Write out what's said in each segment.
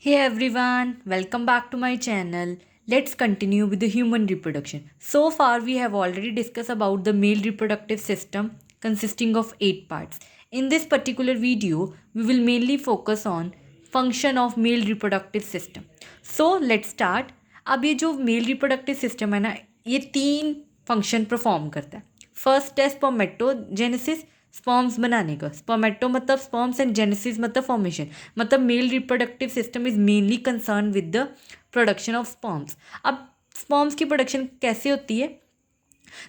Hey everyone, welcome back to my channel. Let's continue with the human reproduction. So far we have already discussed about the male reproductive system consisting of 8 parts. In this particular video, we will mainly focus on function of male reproductive system. So let's start. अब ये जो mail reproductive system है ना, ये 3 function perform करता है. First है spermatogenesis, sperms बनाने का. स्पर्मेटो मतलब स्पर्म्स एंड जेनेसिस मतलब फॉर्मेशन. मतलब mail reproductive system is mainly concern with the production of sperms. अब स्पर्म्स की प्रोडक्शन कैसे होती है?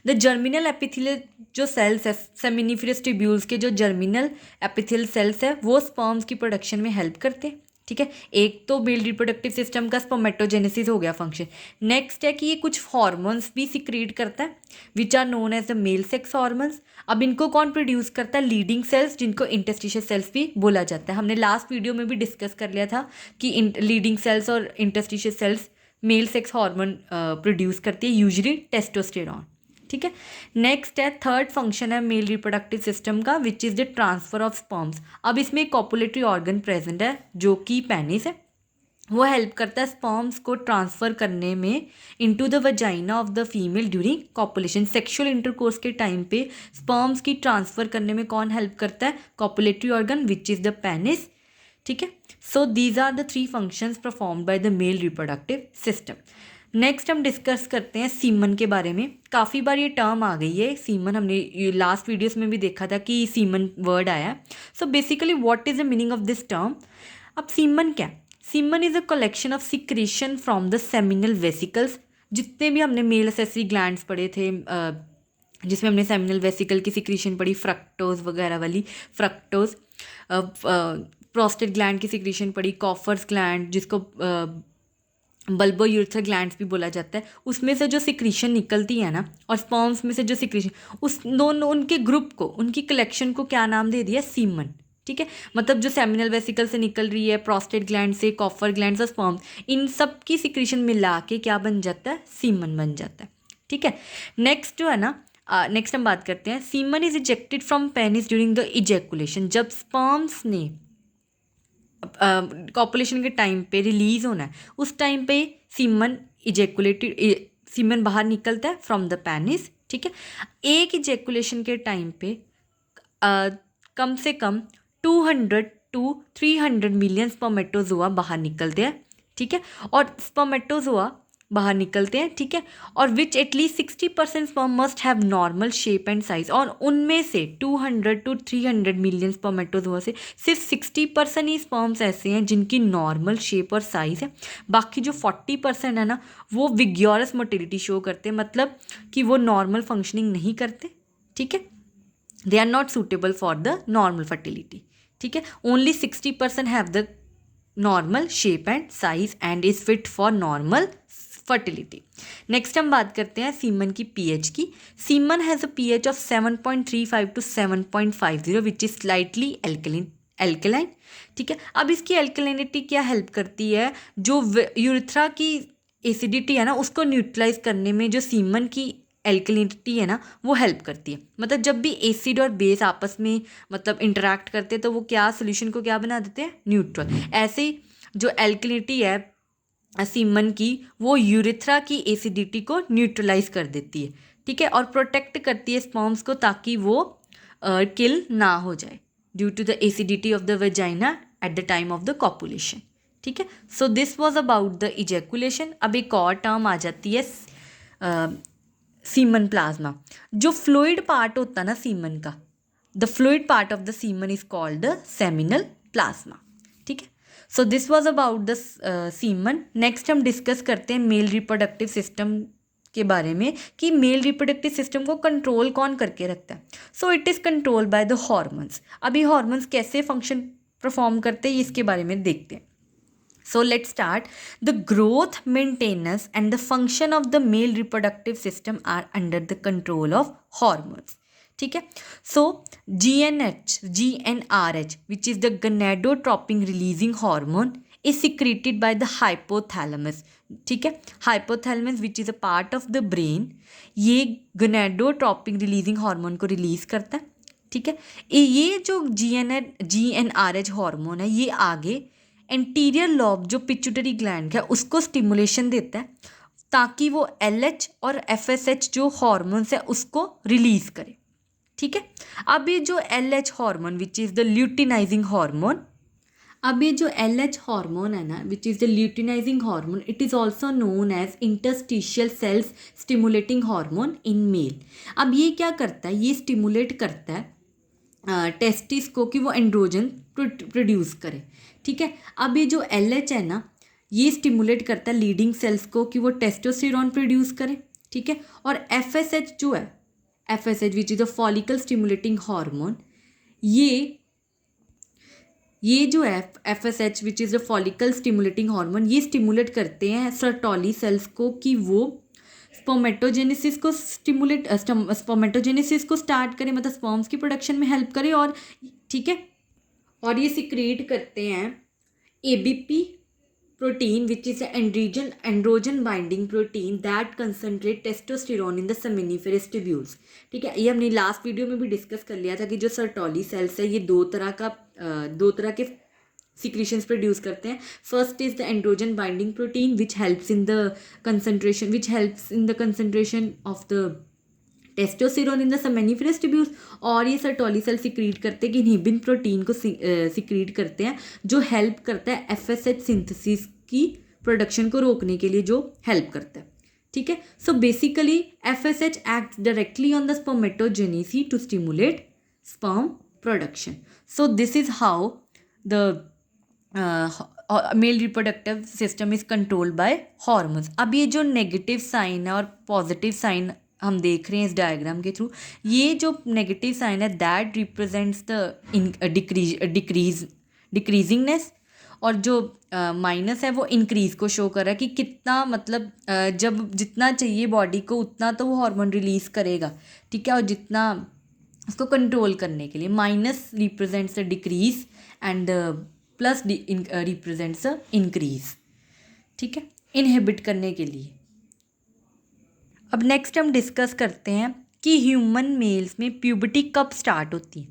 द जर्मिनल एपिथेलियल जो सेल्स है, सेमिनिफरस ट्यूब्यूल्स के जो जर्मिनल एपिथेलियल सेल्स है, वो स्पर्म्स की प्रोडक्शन में हेल्प करते हैं. ठीक है, एक तो मेल रिप्रोडक्टिव सिस्टम का स्पर्मेटोजेनेसिस हो गया फंक्शन. नेक्स्ट है कि ये कुछ हार्मोन्स भी सिक्रीट करता है which are known as the male sex hormones. अब इनको कौन प्रोड्यूस करता है? लीडिंग सेल्स, जिनको इंटरस्टिशियल सेल्स भी बोला जाता है. हमने लास्ट वीडियो में भी डिस्कस कर लिया था कि लीडिंग सेल्स और interstitial cells male sex hormone produce करती है, यूजुअली टेस्टोस्टेरॉन. ठीक है, नेक्स्ट है थर्ड फंक्शन है मेल रिप्रोडक्टिव सिस्टम का, विच is the transfer of sperms. अब इसमें एक कॉपुलेटरी ऑर्गन प्रेजेंट है जो कि पेनिस है. वो हेल्प करता है स्पर्म्स को ट्रांसफ़र करने में into the vagina of the female during copulation. Sexual intercourse के टाइम पे स्पर्म्स की ट्रांसफ़र करने में कौन हेल्प करता है? Copulatory organ, which is the penis. ठीक है, so these are the 3 functions performed by the male reproductive system. Next हम डिस्कस करते हैं सीमन के बारे में. काफ़ी बार ये टर्म आ गई है सीमन, हमने लास्ट वीडियोस में भी देखा था कि सीमन वर्ड आया है. So basically what is the meaning of this term? अब सीमन क्या है? Semen is a collection of secretion from the seminal vesicles. जितने भी हमने मेल एसेसरी ग्लैंड्स पढ़े थे, जिसमें हमने सेमिनल वेसिकल की सिक्रेशन पढ़ी, फ्रक्टोज वगैरह वाली, फ्रक्टोज. प्रोस्टेट ग्लैंड की सिक्रेशन पढ़ी, कॉफर्स ग्लैंड जिसको बल्बो यूरेथ्रल ग्लैंड्स भी बोला जाता है. उसमें से जो सिक्रीशन निकलती है ना, और स्पर्म्स में से जो सिक्रीशन, उस दोनों उनके ग्रुप को, उनकी कलेक्शन को क्या नाम दे दिया? सीमन. ठीक है, मतलब जो सेमिनल वेसिकल से निकल रही है, प्रोस्टेट ग्लैंड से, कॉफर ग्लैंड और स्पर्म्स, इन सब की सिक्रीशन मिला के क्या बन जाता है? सीमन बन जाता है. ठीक है, नेक्स्ट जो है ना, नेक्स्ट हम बात करते हैं semen is ejected from penis during the ejaculation. जब स्पर्म्स ने कॉपुलेशन के टाइम पे रिलीज़ होना है, उस टाइम पे सीमन इजेकुलेटेड, सीमन बाहर निकलता है फ्रॉम द पेनिस. ठीक है, एक इजेकुलेशन के टाइम पे कम से कम 200 to 300 मिलियन स्पर्मेटोजोआ बाहर निकलते हैं. ठीक है, और स्पर्मेटोजोआ बाहर निकलते हैं. ठीक है, और विच at least 60% sperm must have normal shape and size. और उनमें से 200 to 300 मिलियन स्पर्मेटोजोआ से सिर्फ 60% ही स्पर्म्स ऐसे हैं जिनकी नॉर्मल शेप और साइज़ है. बाकी जो 40% है ना, वो विग्योरस मोटिलिटी शो करते हैं, मतलब कि वो नॉर्मल फंक्शनिंग नहीं करते. ठीक है, they are not suitable for the normal fertility. ठीक है, only 60% have the normal shape and size and is fit for normal fertility. Next हम बात करते हैं सीमन की पीएच की. Semen has a pH of 7.35 to 7.50 which is slightly alkaline. ठीक है, अब इसकी एल्कलिनिटी क्या हेल्प करती है? जो यूरेथ्रा की एसिडिटी है ना, उसको न्यूट्रलाइज करने में जो सीमन की एल्कलिनिटी है ना, वो हेल्प करती है. मतलब जब भी एसिड और बेस आपस में मतलब इंटरेक्ट करते हैं, तो वो क्या सोल्यूशन को क्या बना देते हैं? न्यूट्रल. ऐसे ही जो एल्कलिनिटी है सीमन की, वो यूरेथ्रा की एसिडिटी को न्यूट्रलाइज कर देती है. ठीक है, और प्रोटेक्ट करती है स्पर्म्स को ताकि वो किल ना हो जाए due to the acidity of the vagina at the time of the copulation. ठीक है, so this was about the ejaculation. अब एक और टर्म आ जाती है सीमन प्लाज्मा. जो फ्लूइड पार्ट होता है ना सीमन का, the fluid part of the semen is called the seminal plasma. ठीक है, so this was about the semen. Next हम डिस्कस करते हैं मेल रिप्रोडक्टिव सिस्टम के बारे में कि मेल रिप्रोडक्टिव सिस्टम को कंट्रोल कौन करके रखता है. So it is control by the hormones. अभी हॉर्मोन्स कैसे फंक्शन परफॉर्म करते हैं इसके बारे में देखते हैं. So let's start. The growth, maintenance and the function of the male reproductive system are under the control of hormones. ठीक है, so GnRH which is the gonadotropin releasing hormone is secreted by the hypothalamus. ठीक है, hypothalamus which is a part of the brain, ये gonadotropin releasing hormone को release करता है. ठीक है, ये जो GnRH हार्मोन है, ये आगे एंटीरियर लॉब जो पिट्यूटरी ग्लैंड है उसको स्टिमुलेशन देता है ताकि वो LH और FSH जो हॉर्मोन्स है उसको रिलीज करे, ठीक है। अब ये जो LH hormone which is the luteinizing hormone, अब ये जो LH हार्मोन है ना which is the luteinizing hormone, it is also known as interstitial cells stimulating hormone in male. अब ये क्या करता है, ये स्टिमुलेट करता है टेस्टिस को कि वो एंड्रोजन प्रोड्यूस करे, ठीक है। अब ये जो LH है ना ये स्टिमुलेट करता है लीडिंग सेल्स को कि वो टेस्टोस्टेरॉन प्रोड्यूस करे, ठीक है। और FSH जो है, FSH which is a follicle stimulating hormone, ये जो है FSH which is a follicle stimulating hormone, ये स्टिमुलेट करते हैं सर्टोली सेल्स को कि वो स्पर्मेटोजेनेसिस को स्पर्मेटोजेनेसिस को स्टार्ट करें, मतलब स्पर्म्स की प्रोडक्शन में हेल्प करे, और ठीक है। और ये सिक्रीट करते हैं ABP protein which is an androgen binding protein that concentrate testosterone in the seminiferous tubules, ठीक है। ये हमने लास्ट वीडियो में भी डिस्कस कर लिया था कि जो सर्टोली सेल्स है ये दो तरह के secretions प्रोड्यूस करते हैं। First is the androgen binding protein which helps in the concentration of the testosterone in the seminiferous tubules, और ये सर्टोली सेल सिक्रीट करते हैं कि इनहिबिन प्रोटीन को सिक्रीट करते हैं जो हेल्प करता है FSH सिंथेसिस की प्रोडक्शन को रोकने के लिए, जो हेल्प करता है, ठीक है। So basically FSH acts directly on the spermatogenesis to stimulate sperm production. So this is how the male reproductive system is controlled by hormones. अब ये जो नेगेटिव साइन है और पॉजिटिव साइन हम देख रहे हैं इस डायग्राम के थ्रू, ये जो नेगेटिव साइन है दैट रिप्रेजेंट्स द डिक्रीजिंगनेस, और जो माइनस है वो इंक्रीज को शो कर रहा है कि कितना, मतलब जब जितना चाहिए बॉडी को उतना तो वो हार्मोन रिलीज करेगा, ठीक है। और जितना उसको कंट्रोल करने के लिए minus represents the decrease and plus represents the increase, ठीक है, इनहिबिट करने के लिए। अब नेक्स्ट हम डिस्कस करते हैं कि ह्यूमन मेल्स में प्यूबर्टी कब स्टार्ट होती है।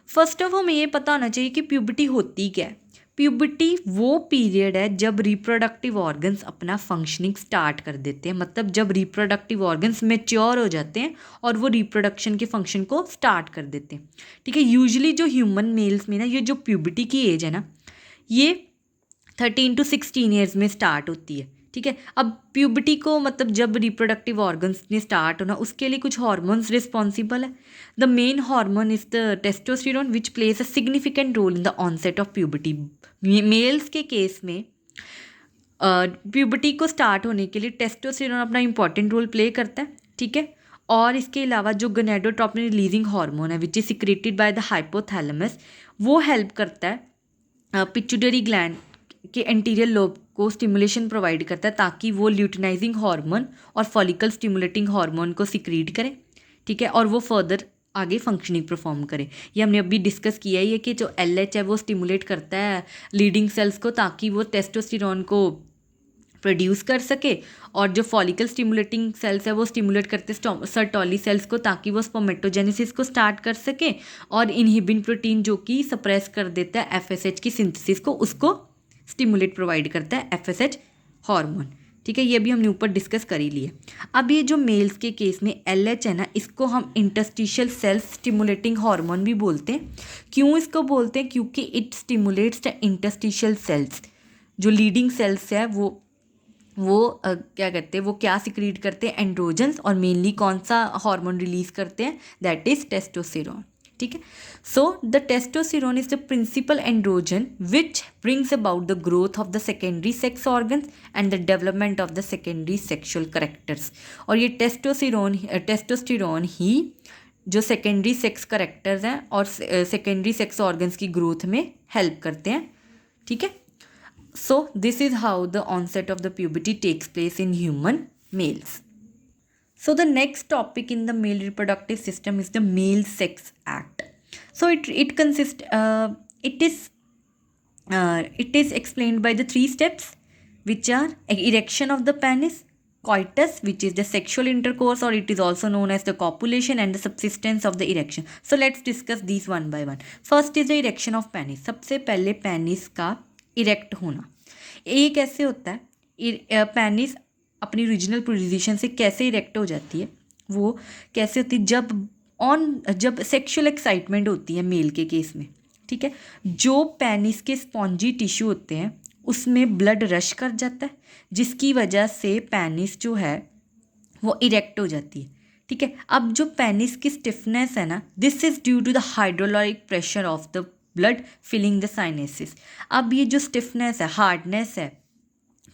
फर्स्ट ऑफ हमें ये पता होना चाहिए कि प्यूबर्टी होती क्या है। प्यूबर्टी वो पीरियड है जब रिप्रोडक्टिव ऑर्गन्स अपना फंक्शनिंग स्टार्ट कर देते हैं, मतलब जब रिप्रोडक्टिव ऑर्गन्स मैच्योर हो जाते हैं और वो रिप्रोडक्शन के फंक्शन को स्टार्ट कर देते हैं, ठीक है। यूजुअली जो ह्यूमन मेल्स में ना ये जो प्यूबर्टी की एज है ना ये 13 to 16 ईयर्स में स्टार्ट होती है, ठीक है। अब प्यूबर्टी को मतलब जब रिप्रोडक्टिव ऑर्गन्स ने स्टार्ट होना उसके लिए कुछ हार्मोन्स रिस्पॉन्सिबल है। The main hormone is the testosterone which plays a significant role in the onset of puberty. Males के केस में प्यूबर्टी को स्टार्ट होने के लिए टेस्टोस्टेरोन अपना इंपॉर्टेंट रोल प्ले करता है, ठीक है। और इसके अलावा जो गोनेडोट्रोपिन रिलीजिंग हार्मोन है which is secreted by the hypothalamus, वो हेल्प करता है पिट्यूटरी ग्लैंड के एंटीरियर लोब को स्टिमुलेशन प्रोवाइड करता है ताकि वो ल्यूटिनाइजिंग हार्मोन और फॉलिकल स्टिमुलेटिंग हार्मोन को सिक्रीट करे, ठीक है, और वो फर्दर आगे फंक्शनिंग परफॉर्म करे। ये हमने अभी डिस्कस किया ही है कि जो LH है वो स्टिमुलेट करता है लीडिंग सेल्स को ताकि वो टेस्टोस्टेरोन को प्रोड्यूस कर सके, और जो फॉलिकल स्टिमुलेटिंग सेल्स है वो स्टिमुलेट करते सर्टोली सेल्स को ताकि वो स्पर्मेटोजेनेसिस को स्टार्ट कर सके, और इनहिबिन प्रोटीन जो कि सप्रेस कर देता है FSH की सिंथेसिस को उसको स्टिमुलेट प्रोवाइड करता है FSH हार्मोन, ठीक है। ये भी हमने ऊपर डिस्कस कर ही लिया। अब ये जो मेल्स के केस में LH है ना इसको हम इंटरस्टिशियल सेल्स स्टिमुलेटिंग हार्मोन भी बोलते हैं। क्यों इसको बोलते हैं? क्योंकि it stimulates the interstitial cells, जो लीडिंग सेल्स है वो क्या करते हैं, वो क्या सिक्रीट करते हैं, एंड्रोजन्स, और मेनली कौन सा हार्मोन रिलीज करते हैं, दैट इज टेस्टोस्टेरोन, ठीक है। So the testosterone is the principal androgen which brings about the growth of the secondary sex organs and the development of the secondary sexual characters. और ये testosterone ही जो secondary sex characters हैं और secondary sex organs की growth में help करते हैं, ठीक है। So this is how the onset of the puberty takes place in human males. So the next topic in the male reproductive system is the Male Sex Act. So it is explained by the 3 steps, which are erection of the penis, coitus, which is the sexual intercourse, or it is also known as the copulation, and the subsistence of the erection. So let's discuss these one by one. First is the erection of penis. सबसे पहले penis का erect होना। ये कैसे होता है, penis अपनी original position से कैसे इरेक्ट हो जाती है, वो कैसे होती है जब सेक्सुअल एक्साइटमेंट होती है मेल के केस में, ठीक है। जो पेनिस के स्पॉन्जी टिश्यू होते हैं उसमें ब्लड रश कर जाता है, जिसकी वजह से पेनिस जो है वो इरेक्ट हो जाती है, ठीक है। अब जो पेनिस की स्टिफनेस है ना, this is due to the hydraulic pressure of the blood filling the sinuses. अब ये जो स्टिफनेस है, हार्डनेस है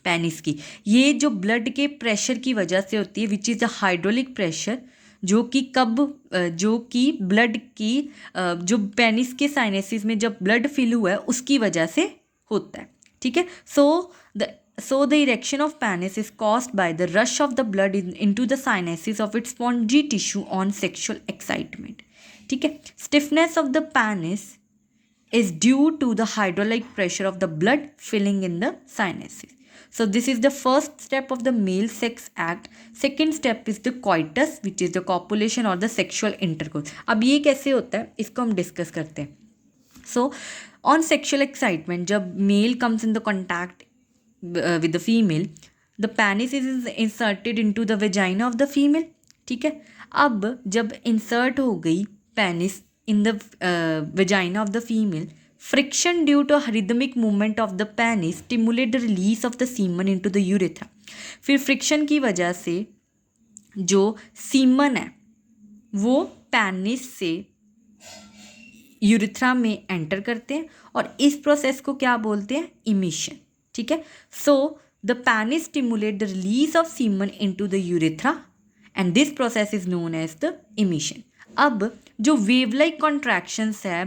पेनिस की, ये जो ब्लड के प्रेशर की वजह से होती है, विच इज़ द हाइड्रोलिक प्रेशर, जो कि ब्लड की जो पेनिस के साइनेसिस में जब ब्लड फिल हुआ है उसकी वजह से होता है, ठीक है। So the erection of penis is caused by the rush of the blood into the sinuses of its spongy tissue on sexual excitement, ठीक है। Stiffness of the penis is due to the hydraulic pressure of the blood filling in the sinuses. So this is the first step of the male sex act. Second step is the coitus, which is the copulation or the sexual intercourse. अब ये कैसे होता है इसको हम discuss करते हैं. So on sexual excitement, जब male comes in the contact with the female, the penis is inserted into the vagina of the female, ठीक है. अब जब insert हो गई penis in the vagina of the female, friction due to rhythmic movement of the penis stimulate the release of the semen into the urethra. फिर friction की वजह से जो सीमन है वो पेनिस से यूरिथ्रा में एंटर करते हैं और इस प्रोसेस को क्या बोलते हैं, इमिशन, ठीक है. So the penis stimulate the release of semen into the urethra and this process is known as the emission. अब जो वेव लाइक कॉन्ट्रैक्शंस है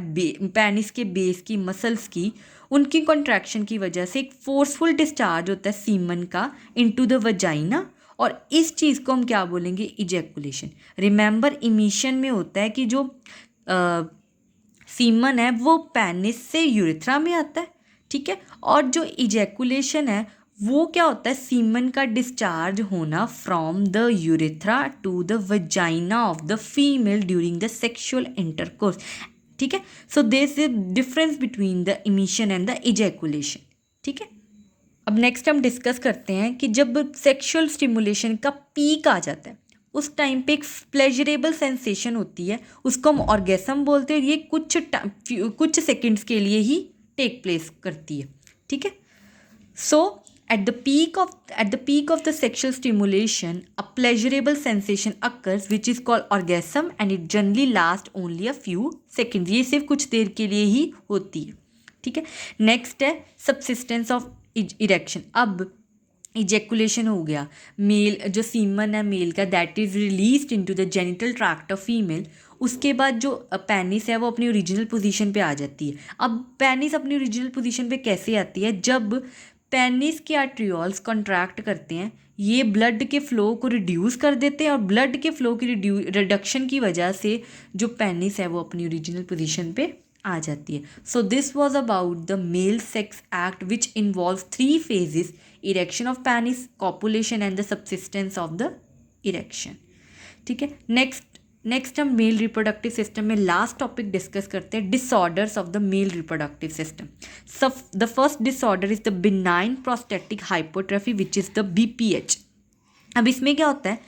पेनिस के बेस की मसल्स की, उनकी कॉन्ट्रैक्शन की वजह से एक फोर्सफुल डिस्चार्ज होता है सीमन का इनटू द वजाइना और इस चीज़ को हम क्या बोलेंगे, इजैकुलेशन. रिमेंबर इमिशन में होता है कि जो सीमन है वो पेनिस से यूरिथ्रा में आता है, ठीक है. और जो इजैकुलेशन है वो क्या होता है, सीमन का डिस्चार्ज होना from the urethra to the vagina of the female during the sexual intercourse, ठीक है. So there is difference between the emission and the ejaculation, ठीक है. अब नेक्स्ट हम डिस्कस करते हैं कि जब सेक्शुअल स्टिमुलेशन का पीक आ जाता है उस टाइम पे एक प्लेजरेबल सेंसेशन होती है, उसको हम ऑर्गेसम बोलते हैं. ये कुछ सेकंड्स के लिए ही टेक प्लेस करती है, ठीक है. सो at the peak of the sexual stimulation a pleasurable sensation occurs which is called orgasm and it generally lasts only a few seconds. ये सिर्फ कुछ देर के लिए ही होती है, ठीक है. नेक्स्ट है subsistence of erection. अब इजैकुलेशन हो गया, मेल जो सीमन है मेल का that is released into the genital tract of female. उसके बाद जो पेनिस है वो अपनी ओरिजिनल पोजीशन पे आ जाती है. अब पेनिस अपनी ओरिजिनल पोजीशन पे कैसे आती है, जब पेनिस के आर्ट्रियोल्स कॉन्ट्रैक्ट करते हैं, ये ब्लड के फ्लो को रिड्यूस कर देते हैं और ब्लड के फ्लो की रिडक्शन की वजह से जो पेनिस है वो अपनी ओरिजिनल पोजीशन पे आ जाती है. So this was about the male sex act which involve 3 phases: erection of penis, copulation and the subsistence of the erection, ठीक है. नेक्स्ट हम मेल रिप्रोडक्टिव सिस्टम में लास्ट टॉपिक डिस्कस करते हैं, disorders of the male reproductive system. The first disorder is the benign prostatic hypotrophy which is the BPH. अब इसमें क्या होता है,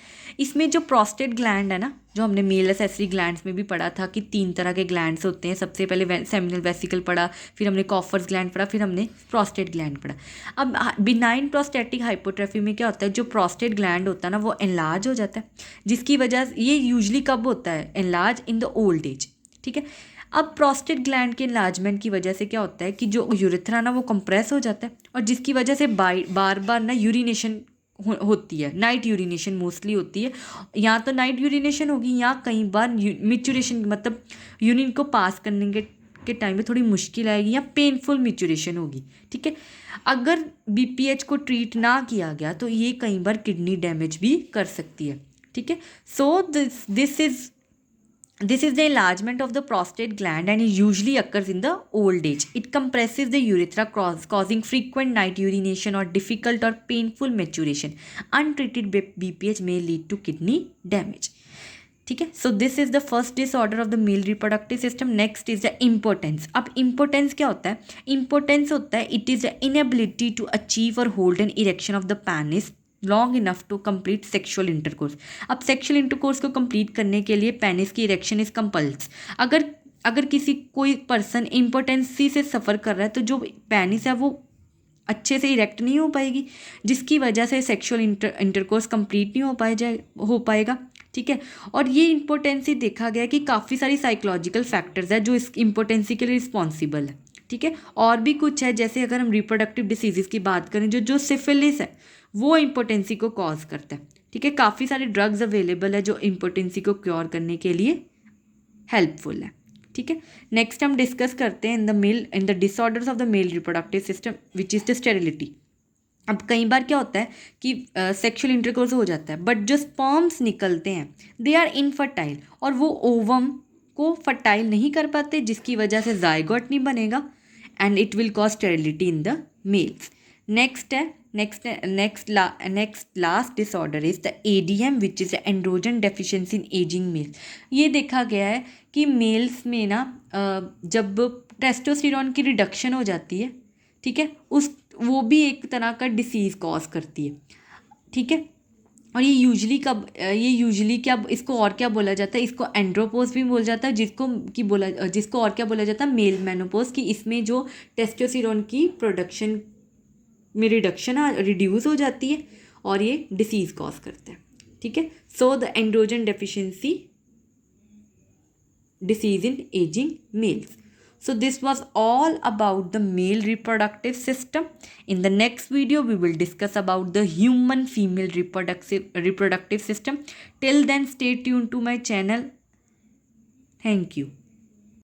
इसमें जो प्रोस्टेट ग्लैंड है ना, जो हमने मेल एसेसरी ग्लैंड्स में भी पढ़ा था कि 3 तरह के ग्लैंड्स होते हैं. सबसे पहले सेमिनल वेसिकल पढ़ा, फिर हमने कॉफर्स ग्लैंड पढ़ा, फिर हमने प्रोस्टेट ग्लैंड पढ़ा. अब बिनाइन प्रोस्टेटिक हाइपोट्रफी में क्या होता है, जो प्रोस्टेट ग्लैंड होता है ना वो एनलार्ज हो जाता है, जिसकी वजह ये यूजली कब होता है, enlarge in the old age, ठीक है. अब प्रोस्टेट ग्लैंड के इन्लार्जमेंट की वजह से क्या होता है कि जो यूरिथ्रा ना वो कंप्रेस हो जाता है और जिसकी वजह से बार बार ना यूरिनेशन होती है, नाइट यूरिनेशन मोस्टली होती है. या तो नाइट यूरिनेशन होगी या कई बार मिचुरेशन, मतलब यूरिन को पास करने के टाइम पे थोड़ी मुश्किल आएगी या पेनफुल मिचुरेशन होगी, ठीक है. अगर BPH को ट्रीट ना किया गया तो ये कई बार किडनी डैमेज भी कर सकती है, ठीक है. सो This is the enlargement of the prostate gland and it usually occurs in the old age. It compresses the urethra causing frequent night urination or difficult or painful maturation. Untreated BPH may lead to kidney damage. ठीक है. So this is the first disorder of the male reproductive system. Next is the impotence. अब impotence क्या होता है? Impotence होता है it is the inability to achieve और hold an erection of the penis long enough to complete sexual intercourse. अब sexual intercourse को complete करने के लिए पेनिस की इरेक्शन इज कंपल्स. अगर किसी कोई पर्सन इम्पोर्टेंसी से सफ़र कर रहा है तो जो पेनिस है वो अच्छे से इरेक्ट नहीं हो पाएगी, जिसकी वजह से सेक्शुअल इंटरकोर्स कंप्लीट नहीं हो पाएगा. ठीक है. और ये इम्पोर्टेंसी देखा गया कि काफ़ी सारी साइकोलॉजिकल फैक्टर्स है जो इस इम्पोर्टेंसी के लिए रिस्पॉन्सिबल है. ठीक है. और भी कुछ है, जैसे अगर हम रिप्रोडक्टिव डिसीज़ की बात करें, जो सिफिलिस है वो इम्पोर्टेंसी को कॉज करता है. ठीक है. काफ़ी सारे ड्रग्स अवेलेबल है जो इम्पोर्टेंसी को क्योर करने के लिए हेल्पफुल है. ठीक है. नेक्स्ट हम डिस्कस करते हैं in the disorders of the male reproductive system which is the sterility. अब कई बार क्या होता है कि सेक्शुअल इंटरकोर्स हो जाता है बट जो स्पर्म्स निकलते हैं दे आर इनफर्टाइल और वो ओवम को फर्टाइल नहीं कर पाते, जिसकी वजह से जायगोट नहीं बनेगा and it will cause sterility in the males. Next last disorder is the ADM which is androgen deficiency in aging male. ये देखा गया है कि मेल्स में ना जब टेस्टोस्टेरोन की रिडक्शन हो जाती है, ठीक है, वो भी एक तरह का डिसीज़ कॉज करती है. ठीक है. और ये यूजली क्या इसको और क्या बोला जाता है? इसको एंड्रोपोज भी बोला जाता है, जिसको और क्या बोला जाता है? Male menopause. कि इसमें जो टेस्टोस्टेरोन की प्रोडक्शन में रिड्यूस हो जाती है और ये डिसीज़ कॉज करता है. ठीक है. So the androgen deficiency disease in aging males. So this was all about the male reproductive system. In the next video we will discuss about the human female reproductive system. Till then stay tuned to my channel. Thank you.